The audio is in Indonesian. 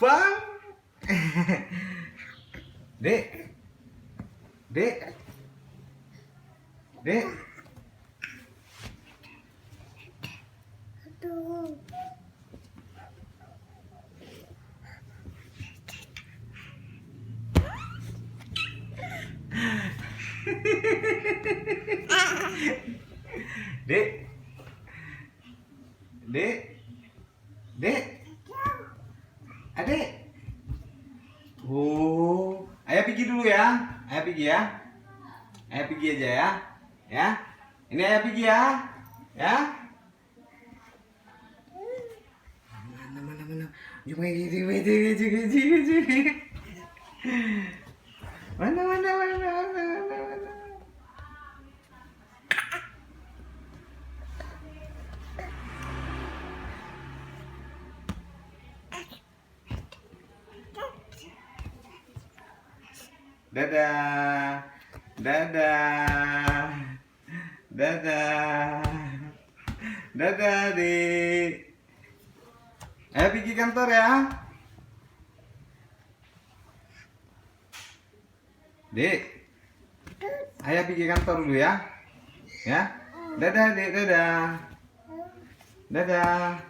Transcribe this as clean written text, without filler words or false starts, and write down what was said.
Bang. Dek. Dek. Dek. Aduh. Dek. Dek. Dek. Adek. Oh, ayah pergi dulu ya. Ayah pergi ya. Ayah pergi aja ya. Ya. Ini ayah pergi ya. Ya. Mana. Cuma gitu. Mana. Dadah. Dadah. Dadah. Dadah, Dik. Ayo pergi kantor ya. Dik. Ayo pergi kantor dulu ya. Ya. Dadah, Dik. Dadah. Dadah.